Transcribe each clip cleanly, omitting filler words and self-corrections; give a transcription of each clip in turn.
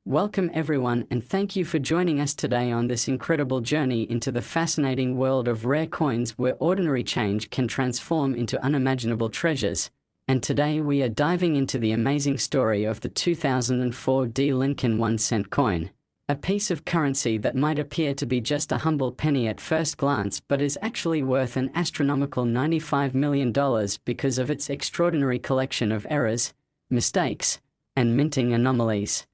Welcome everyone, and thank you for joining us today on this incredible journey into the fascinating world of rare coins where ordinary change can transform into unimaginable treasures. And today we are diving into the amazing story of the 2004 D. Lincoln 1-cent coin. A piece of currency that might appear to be just a humble penny at first glance but is actually worth an astronomical $95 million because of its extraordinary collection of errors, mistakes, and minting anomalies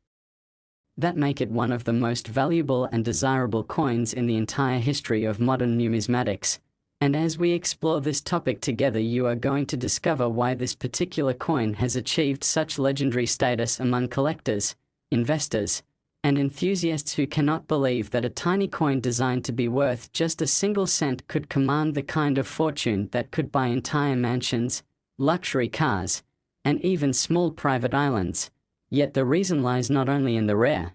that make it one of the most valuable and desirable coins in the entire history of modern numismatics. And as we explore this topic together, you are going to discover why this particular coin has achieved such legendary status among collectors, investors, and enthusiasts who cannot believe that a tiny coin designed to be worth just a single cent could command the kind of fortune that could buy entire mansions, luxury cars, and even small private islands. Yet the reason lies not only in the rare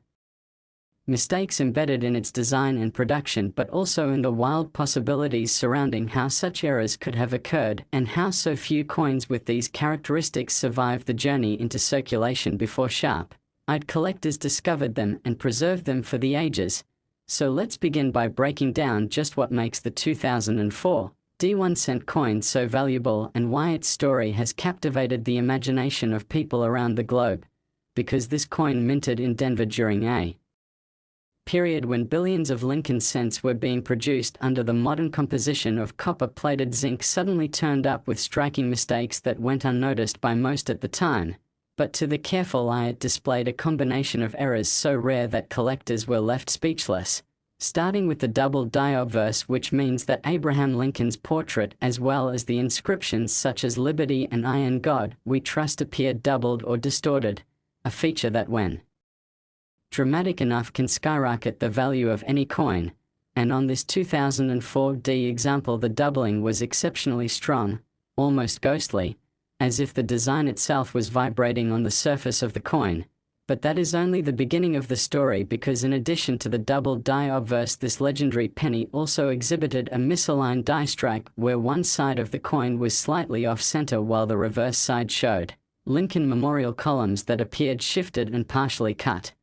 mistakes embedded in its design and production, but also in the wild possibilities surrounding how such errors could have occurred and how so few coins with these characteristics survived the journey into circulation before sharp-eyed collectors discovered them and preserved them for the ages. So let's begin by breaking down just what makes the 2004 D1-cent coin so valuable and why its story has captivated the imagination of people around the globe. Because this coin minted in Denver during a period when billions of Lincoln cents were being produced under the modern composition of copper-plated zinc suddenly turned up with striking mistakes that went unnoticed by most at the time. But to the careful eye it displayed a combination of errors so rare that collectors were left speechless. Starting with the double die obverse, which means that Abraham Lincoln's portrait as well as the inscriptions such as Liberty and I in God We Trust appeared doubled or distorted. A feature that, when dramatic enough, can skyrocket the value of any coin. And on this 2004 D example, the doubling was exceptionally strong, almost ghostly, as if the design itself was vibrating on the surface of the coin. But that is only the beginning of the story, because in addition to the double die obverse, this legendary penny also exhibited a misaligned die strike where one side of the coin was slightly off-center while the reverse side showed Lincoln memorial columns that appeared shifted and partially cut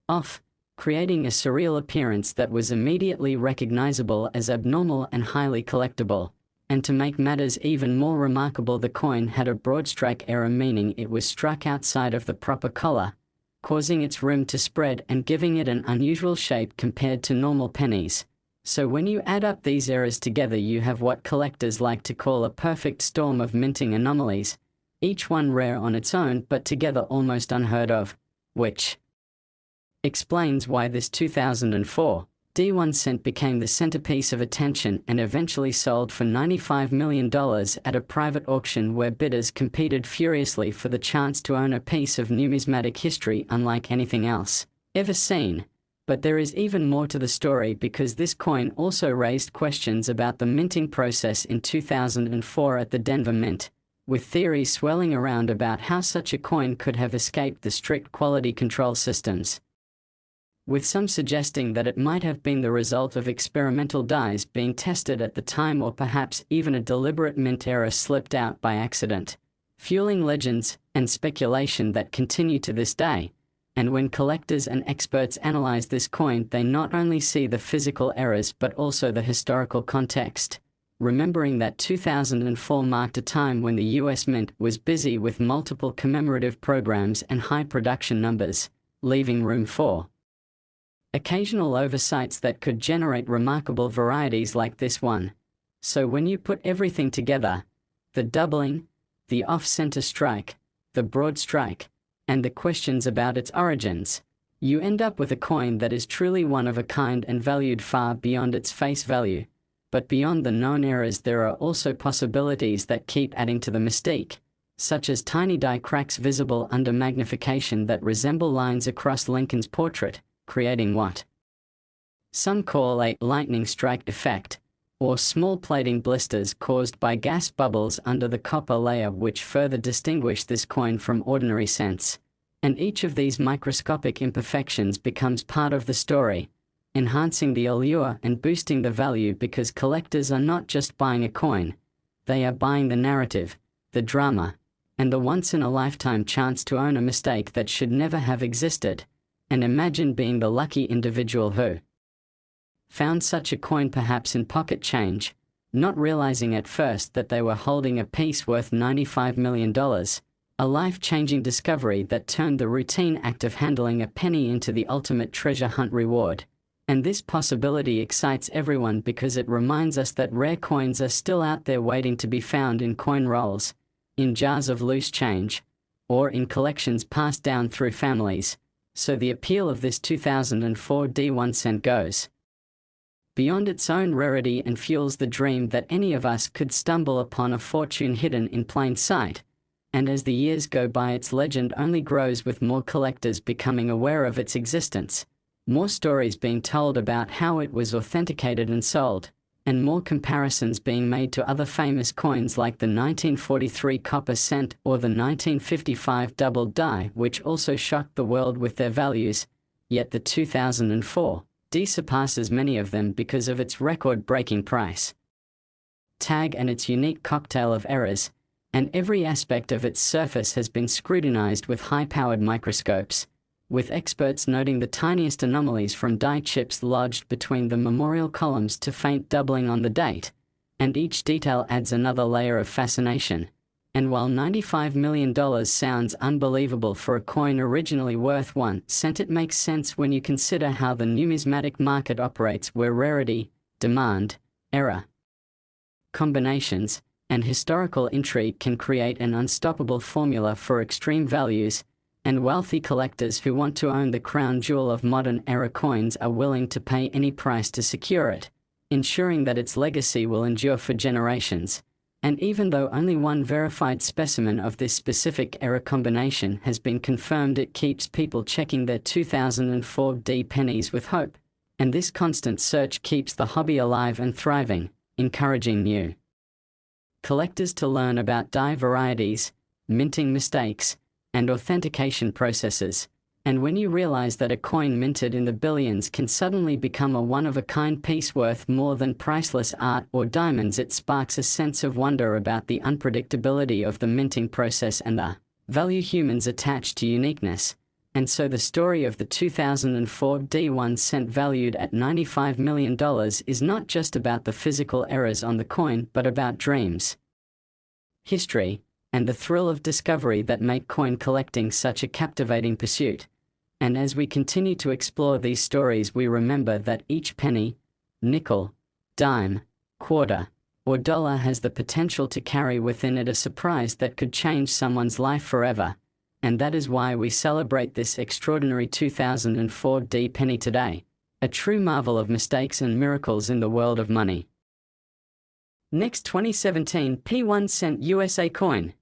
off, creating a surreal appearance that was immediately recognizable as abnormal and highly collectible. And to make matters even more remarkable, the coin had a broad strike error, meaning it was struck outside of the proper collar, causing its rim to spread and giving it an unusual shape compared to normal pennies. So when you add up these errors together, you have what collectors like to call a perfect storm of minting anomalies, each one rare on its own but together almost unheard of, which explains why this 2004 D1-cent became the centerpiece of attention and eventually sold for $95 million at a private auction where bidders competed furiously for the chance to own a piece of numismatic history unlike anything else ever seen. But there is even more to the story, because this coin also raised questions about the minting process in 2004 at the Denver Mint, with theories swirling around about how such a coin could have escaped the strict quality control systems, with some suggesting that it might have been the result of experimental dies being tested at the time, or perhaps even a deliberate mint error slipped out by accident, fueling legends and speculation that continue to this day. And when collectors and experts analyze this coin, they not only see the physical errors but also the historical context, remembering that 2004 marked a time when the US Mint was busy with multiple commemorative programs and high production numbers, leaving room for occasional oversights that could generate remarkable varieties like this one. So when you put everything together, the doubling, the off-center strike, the broad strike, and the questions about its origins, you end up with a coin that is truly one of a kind and valued far beyond its face value. But beyond the known errors, there are also possibilities that keep adding to the mystique, such as tiny die cracks visible under magnification that resemble lines across Lincoln's portrait, creating what some call a lightning strike effect, or small plating blisters caused by gas bubbles under the copper layer, which further distinguish this coin from ordinary cents. And each of these microscopic imperfections becomes part of the story, enhancing the allure and boosting the value, because collectors are not just buying a coin, they are buying the narrative, the drama, and the once-in-a-lifetime chance to own a mistake that should never have existed. And imagine being the lucky individual who found such a coin, perhaps in pocket change, not realizing at first that they were holding a piece worth $95 million, a life-changing discovery that turned the routine act of handling a penny into the ultimate treasure hunt reward. And this possibility excites everyone because it reminds us that rare coins are still out there waiting to be found in coin rolls, in jars of loose change, or in collections passed down through families. So the appeal of this 2004 D1 cent goes beyond its own rarity and fuels the dream that any of us could stumble upon a fortune hidden in plain sight. And as the years go by, its legend only grows, with more collectors becoming aware of its existence, more stories being told about how it was authenticated and sold, and more comparisons being made to other famous coins like the 1943 copper cent or the 1955 double die, which also shocked the world with their values. Yet the 2004 D surpasses many of them because of its record-breaking price tag and its unique cocktail of errors, and every aspect of its surface has been scrutinized with high-powered microscopes, with experts noting the tiniest anomalies from die chips lodged between the memorial columns to faint doubling on the date, and each detail adds another layer of fascination. And while $95 million sounds unbelievable for a coin originally worth 1 cent, it makes sense when you consider how the numismatic market operates, where rarity, demand, error, combinations, and historical intrigue can create an unstoppable formula for extreme values, and wealthy collectors who want to own the crown jewel of modern-era coins are willing to pay any price to secure it, ensuring that its legacy will endure for generations. And even though only one verified specimen of this specific era combination has been confirmed, it keeps people checking their 2004 D pennies with hope. And this constant search keeps the hobby alive and thriving, encouraging new collectors to learn about die varieties, minting mistakes, and authentication processes. And when you realize that a coin minted in the billions can suddenly become a one-of-a-kind piece worth more than priceless art or diamonds, it sparks a sense of wonder about the unpredictability of the minting process and the value humans attach to uniqueness. And so the story of the 2004 D1 cent, valued at $95 million, is not just about the physical errors on the coin, but about dreams, history, and the thrill of discovery that make coin collecting such a captivating pursuit. And as we continue to explore these stories, we remember that each penny, nickel, dime, quarter, or dollar has the potential to carry within it a surprise that could change someone's life forever. And that is why we celebrate this extraordinary 2004 D penny today, a true marvel of mistakes and miracles in the world of money. Next, 2017 P1 cent USA coin.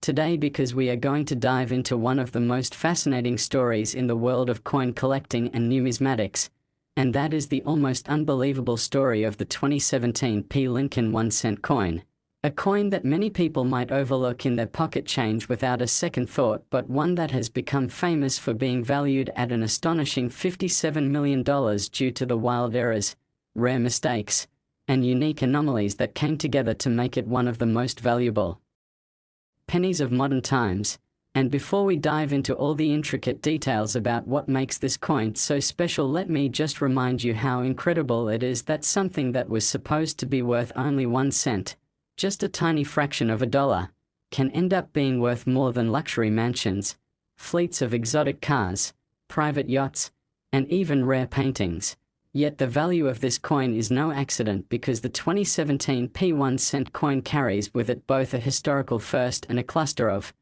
Today, because we are going to dive into one of the most fascinating stories in the world of coin collecting and numismatics, and that is the almost unbelievable story of the 2017 P Lincoln 1 cent coin. A coin that many people might overlook in their pocket change without a second thought, but one that has become famous for being valued at an astonishing $57 million due to the wild errors, rare mistakes, and unique anomalies that came together to make it one of the most valuable pennies of modern times. And before we dive into all the intricate details about what makes this coin so special, let me just remind you how incredible it is that something that was supposed to be worth only 1 cent, just a tiny fraction of a dollar, can end up being worth more than luxury mansions, fleets of exotic cars, private yachts, and even rare paintings. Yet the value of this coin is no accident, because the 2017 P1 cent coin carries with it both a historical first and a cluster of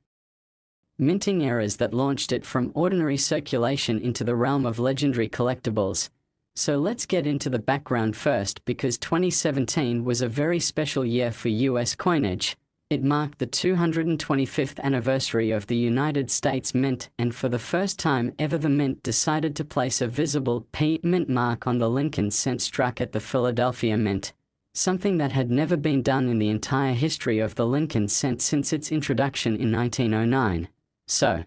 minting errors that launched it from ordinary circulation into the realm of legendary collectibles. So let's get into the background first, because 2017 was a very special year for US coinage. It marked the 225th anniversary of the United States Mint, and for the first time ever the Mint decided to place a visible P Mint mark on the Lincoln cent struck at the Philadelphia Mint, something that had never been done in the entire history of the Lincoln cent since its introduction in 1909. So,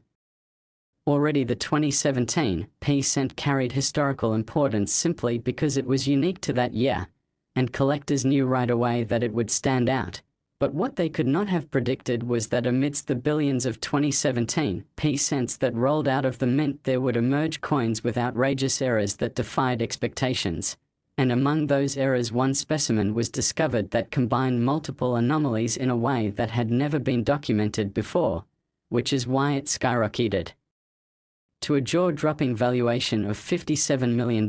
already the 2017 P cent carried historical importance simply because it was unique to that year, and collectors knew right away that it would stand out. But what they could not have predicted was that amidst the billions of 2017 p-cents that rolled out of the mint, there would emerge coins with outrageous errors that defied expectations. And among those errors, one specimen was discovered that combined multiple anomalies in a way that had never been documented before, which is why it skyrocketed to a jaw-dropping valuation of $57 million.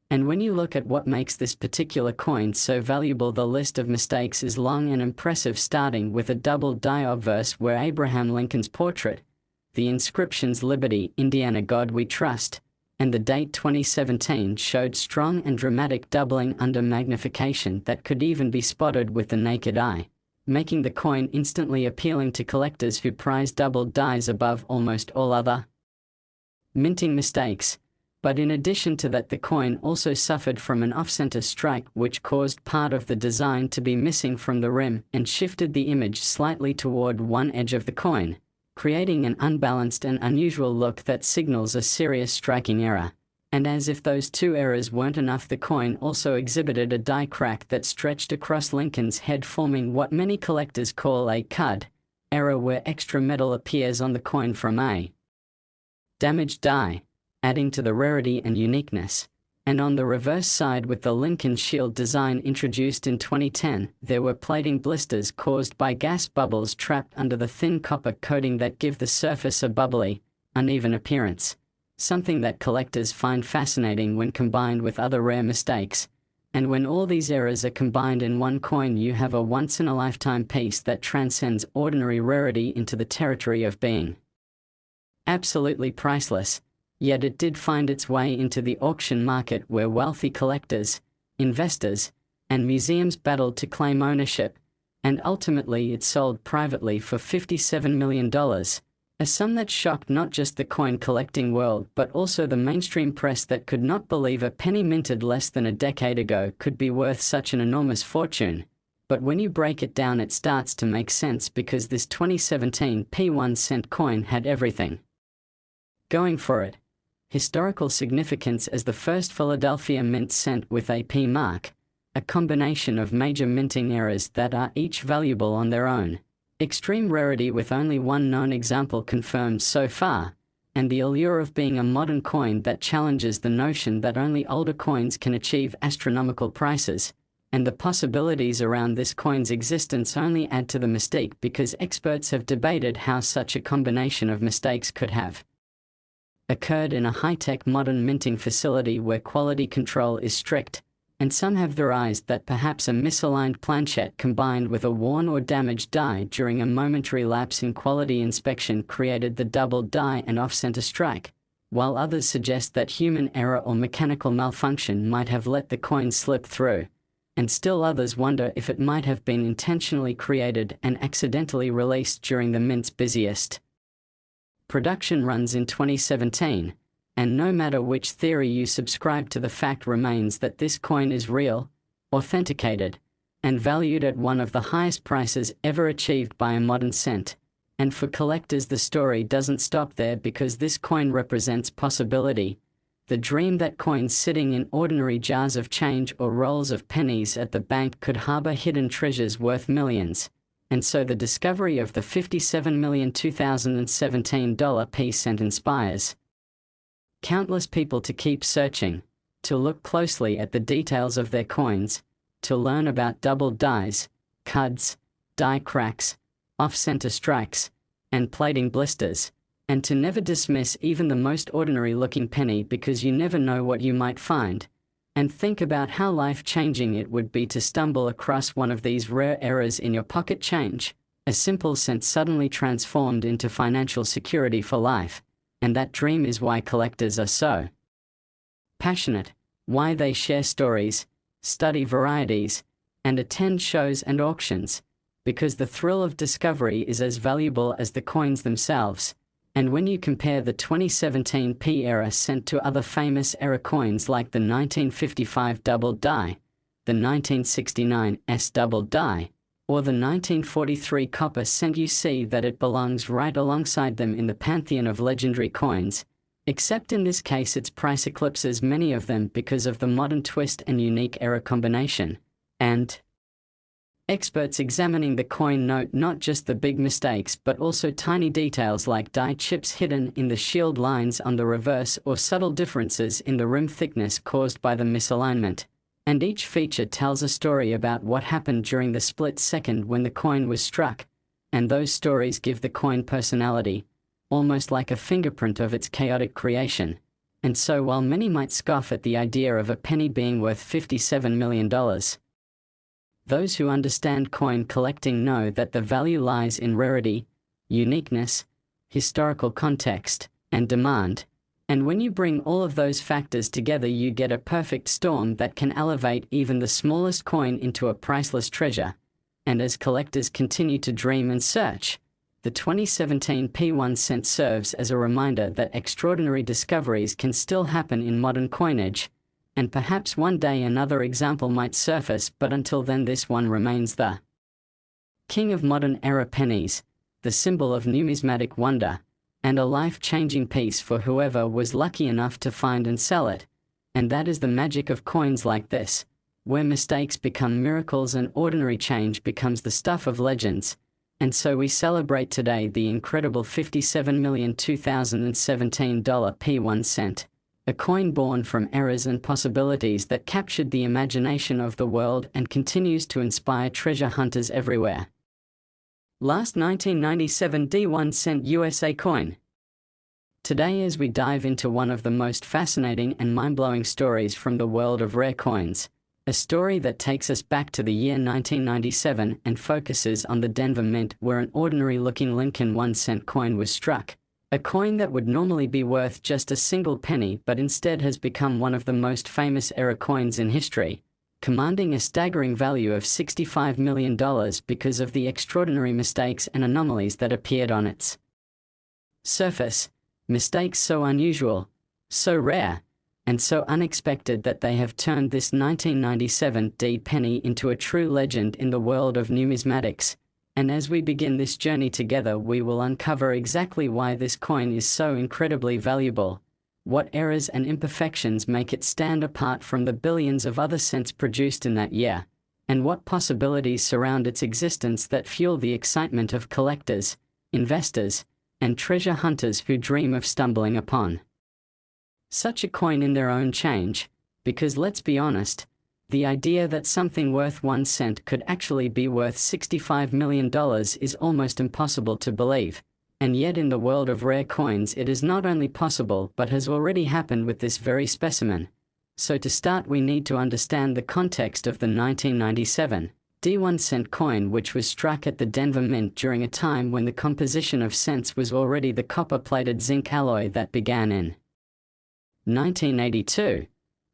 And when you look at what makes this particular coin so valuable, the list of mistakes is long and impressive, starting with a double die obverse where Abraham Lincoln's portrait, the inscriptions "Liberty, Indiana, God We Trust," and the date 2017 showed strong and dramatic doubling under magnification that could even be spotted with the naked eye, making the coin instantly appealing to collectors who prize double dies above almost all other minting mistakes. But in addition to that, the coin also suffered from an off-center strike, which caused part of the design to be missing from the rim and shifted the image slightly toward one edge of the coin, creating an unbalanced and unusual look that signals a serious striking error. And as if those two errors weren't enough, the coin also exhibited a die crack that stretched across Lincoln's head, forming what many collectors call a cud error, where extra metal appears on the coin from a damaged die, adding to the rarity and uniqueness. And on the reverse side, with the Lincoln Shield design introduced in 2010, there were plating blisters caused by gas bubbles trapped under the thin copper coating that give the surface a bubbly, uneven appearance, something that collectors find fascinating when combined with other rare mistakes. And when all these errors are combined in one coin, you have a once-in-a-lifetime piece that transcends ordinary rarity into the territory of being absolutely priceless. Yet it did find its way into the auction market, where wealthy collectors, investors, and museums battled to claim ownership, and ultimately it sold privately for $57 million, a sum that shocked not just the coin collecting world but also the mainstream press that could not believe a penny minted less than a decade ago could be worth such an enormous fortune. But when you break it down, it starts to make sense, because this 2017 P1 coin had everything going for it. Historical significance as the first Philadelphia mint cent with a P mark, a combination of major minting errors that are each valuable on their own, extreme rarity with only one known example confirmed so far, and the allure of being a modern coin that challenges the notion that only older coins can achieve astronomical prices. And the possibilities around this coin's existence only add to the mystique, because experts have debated how such a combination of mistakes could have occurred in a high-tech modern minting facility where quality control is strict, and some have theorized that perhaps a misaligned planchette combined with a worn or damaged die during a momentary lapse in quality inspection created the double die and off-center strike, while others suggest that human error or mechanical malfunction might have let the coin slip through, and still others wonder if it might have been intentionally created and accidentally released during the mint's busiest production runs in 2017, and no matter which theory you subscribe to, the fact remains that this coin is real, authenticated, and valued at one of the highest prices ever achieved by a modern cent. And for collectors, the story doesn't stop there, because this coin represents possibility, the dream that coins sitting in ordinary jars of change or rolls of pennies at the bank could harbor hidden treasures worth millions. And so the discovery of the $57 million 2017 p-cent inspires countless people to keep searching, to look closely at the details of their coins, to learn about double dies, cuds, die cracks, off-center strikes, and plating blisters, and to never dismiss even the most ordinary-looking penny, because you never know what you might find. And think about how life-changing it would be to stumble across one of these rare errors in your pocket change, a simple cent suddenly transformed into financial security for life. And that dream is why collectors are so passionate, why they share stories, study varieties, and attend shows and auctions, because the thrill of discovery is as valuable as the coins themselves. And when you compare the 2017 P-era cent to other famous era coins like the 1955 double die, the 1969 S double die, or the 1943 copper cent, you see that it belongs right alongside them in the pantheon of legendary coins, except in this case its price eclipses many of them because of the modern twist and unique era combination. And Experts examining the coin note not just the big mistakes but also tiny details like die chips hidden in the shield lines on the reverse or subtle differences in the rim thickness caused by the misalignment. And each feature tells a story about what happened during the split second when the coin was struck, and those stories give the coin personality, almost like a fingerprint of its chaotic creation. And so while many might scoff at the idea of a penny being worth $57 million, those who understand coin collecting know that the value lies in rarity, uniqueness, historical context, and demand. And when you bring all of those factors together, you get a perfect storm that can elevate even the smallest coin into a priceless treasure. And as collectors continue to dream and search, the 2017 P1 cent serves as a reminder that extraordinary discoveries can still happen in modern coinage. And perhaps one day another example might surface, but until then this one remains the king of modern era pennies, the symbol of numismatic wonder, and a life-changing piece for whoever was lucky enough to find and sell it. And that is the magic of coins like this, where mistakes become miracles and ordinary change becomes the stuff of legends. And so we celebrate today the incredible $57,000,2017 P1 cent. A coin born from errors and possibilities that captured the imagination of the world and continues to inspire treasure hunters everywhere. Last 1997 D1 cent USA coin. Today, as we dive into one of the most fascinating and mind-blowing stories from the world of rare coins, a story that takes us back to the year 1997 and focuses on the Denver Mint, where an ordinary-looking Lincoln 1-cent coin was struck. A coin that would normally be worth just a single penny but instead has become one of the most famous era coins in history, commanding a staggering value of $65 million because of the extraordinary mistakes and anomalies that appeared on its surface. Mistakes so unusual, so rare, and so unexpected that they have turned this 1997 D penny into a true legend in the world of numismatics. And as we begin this journey together, we will uncover exactly why this coin is so incredibly valuable, what errors and imperfections make it stand apart from the billions of other cents produced in that year, and what possibilities surround its existence that fuel the excitement of collectors, investors, and treasure hunters who dream of stumbling upon such a coin in their own change. Because let's be honest, the idea that something worth 1 cent could actually be worth $65 million is almost impossible to believe. And yet in the world of rare coins it is not only possible but has already happened with this very specimen. So to start, we need to understand the context of the 1997 D1 cent coin, which was struck at the Denver Mint during a time when the composition of cents was already the copper-plated zinc alloy that began in 1982.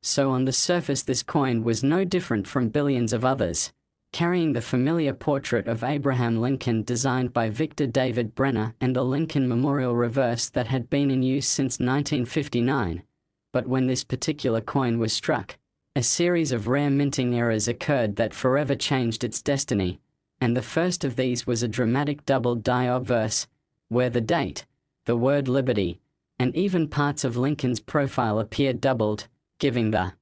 So on the surface this coin was no different from billions of others, carrying the familiar portrait of Abraham Lincoln designed by Victor David Brenner and the Lincoln Memorial reverse that had been in use since 1959. But when this particular coin was struck, a series of rare minting errors occurred that forever changed its destiny, and the first of these was a dramatic doubled die obverse, where the date, the word liberty, and even parts of Lincoln's profile appeared doubled, giving the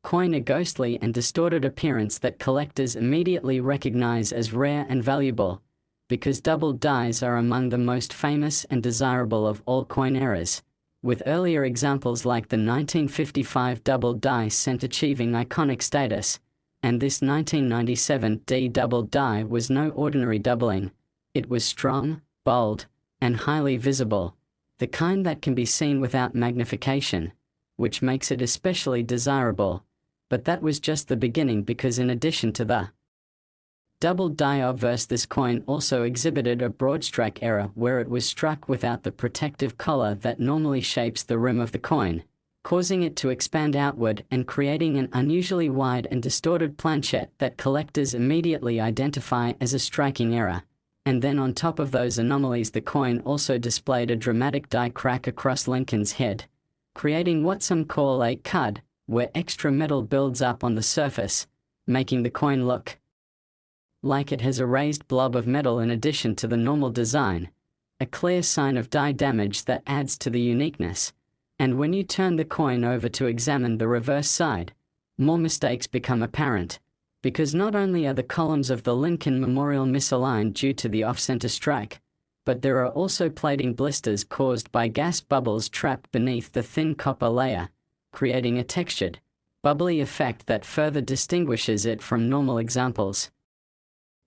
coin a ghostly and distorted appearance that collectors immediately recognize as rare and valuable, because doubled dies are among the most famous and desirable of all coin errors, with earlier examples like the 1955 doubled die cent achieving iconic status, and this 1997 D doubled die was no ordinary doubling. It was strong, bold, and highly visible, the kind that can be seen without magnification, which makes it especially desirable. But that was just the beginning, because in addition to the doubled die obverse, this coin also exhibited a broad strike error where it was struck without the protective collar that normally shapes the rim of the coin, causing it to expand outward and creating an unusually wide and distorted planchette that collectors immediately identify as a striking error. And then on top of those anomalies, the coin also displayed a dramatic die crack across Lincoln's head, creating what some call a cud, where extra metal builds up on the surface, making the coin look like it has a raised blob of metal in addition to the normal design, a clear sign of die damage that adds to the uniqueness. And when you turn the coin over to examine the reverse side, more mistakes become apparent. Because not only are the columns of the Lincoln Memorial misaligned due to the off-center strike, but there are also plating blisters caused by gas bubbles trapped beneath the thin copper layer, creating a textured, bubbly effect that further distinguishes it from normal examples.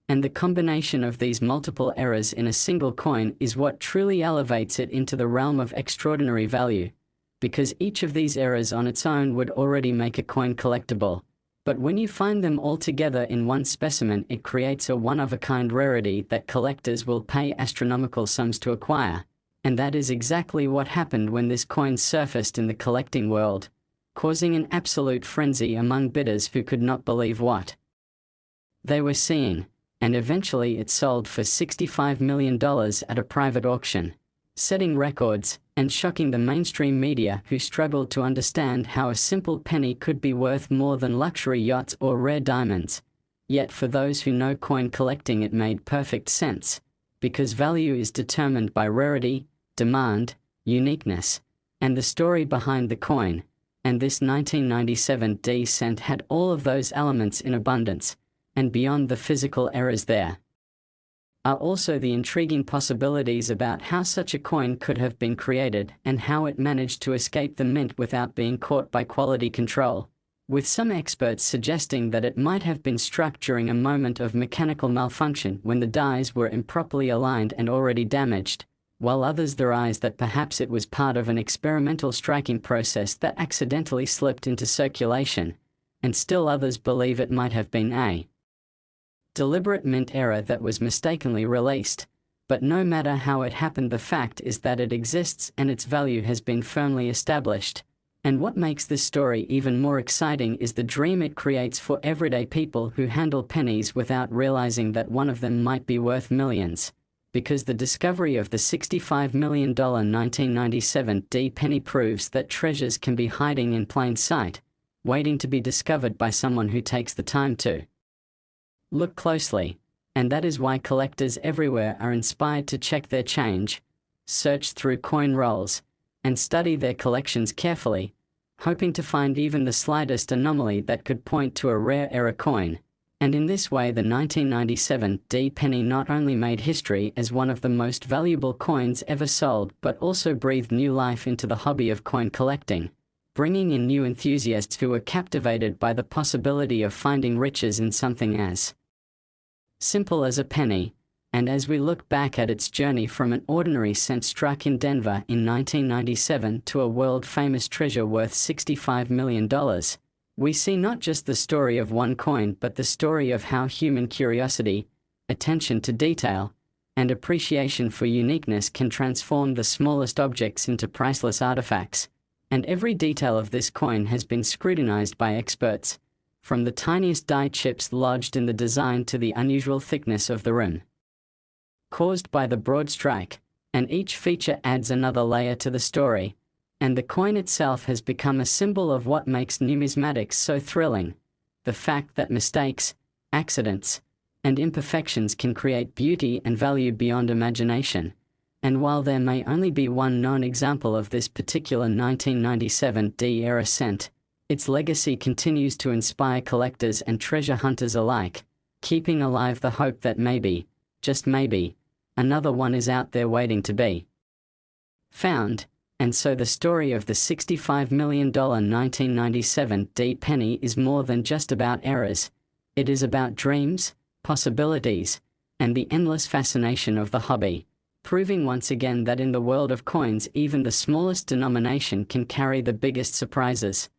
And the combination of these multiple errors in a single coin is what truly elevates it into the realm of extraordinary value, because each of these errors on its own would already make a coin collectible. But when you find them all together in one specimen, it creates a one-of-a-kind rarity that collectors will pay astronomical sums to acquire. And that is exactly what happened when this coin surfaced in the collecting world, causing an absolute frenzy among bidders who could not believe what they were seeing. And eventually it sold for $65 million at a private auction, setting records and shocking the mainstream media, who struggled to understand how a simple penny could be worth more than luxury yachts or rare diamonds. Yet for those who know coin collecting, it made perfect sense, because value is determined by rarity, demand, uniqueness, and the story behind the coin, and this 1997 D cent had all of those elements in abundance, and beyond the physical errors there are also the intriguing possibilities about how such a coin could have been created and how it managed to escape the mint without being caught by quality control, with some experts suggesting that it might have been struck during a moment of mechanical malfunction when the dies were improperly aligned and already damaged, while others theorize that perhaps it was part of an experimental striking process that accidentally slipped into circulation, and still others believe it might have been a deliberate mint error that was mistakenly released. But no matter how it happened, the fact is that it exists and its value has been firmly established. And what makes this story even more exciting is the dream it creates for everyday people who handle pennies without realizing that one of them might be worth millions. Because the discovery of the $65 million 1997 D penny proves that treasures can be hiding in plain sight, waiting to be discovered by someone who takes the time to look closely. And that is why collectors everywhere are inspired to check their change, search through coin rolls, and study their collections carefully, hoping to find even the slightest anomaly that could point to a rare error coin. And in this way, the 1997 D penny not only made history as one of the most valuable coins ever sold, but also breathed new life into the hobby of coin collecting, bringing in new enthusiasts who were captivated by the possibility of finding riches in something as simple as a penny. And as we look back at its journey from an ordinary cent struck in Denver in 1997 to a world-famous treasure worth $65 million, we see not just the story of one coin, but the story of how human curiosity, attention to detail, and appreciation for uniqueness can transform the smallest objects into priceless artifacts. And every detail of this coin has been scrutinized by experts, from the tiniest die chips lodged in the design to the unusual thickness of the rim caused by the broad strike, and each feature adds another layer to the story. And the coin itself has become a symbol of what makes numismatics so thrilling: the fact that mistakes, accidents, and imperfections can create beauty and value beyond imagination. And while there may only be one known example of this particular 1997 D-era cent, its legacy continues to inspire collectors and treasure hunters alike, keeping alive the hope that maybe, just maybe, another one is out there waiting to be found. And so the story of the $65 million 1997 D penny is more than just about errors. It is about dreams, possibilities, and the endless fascination of the hobby, proving once again that in the world of coins even the smallest denomination can carry the biggest surprises.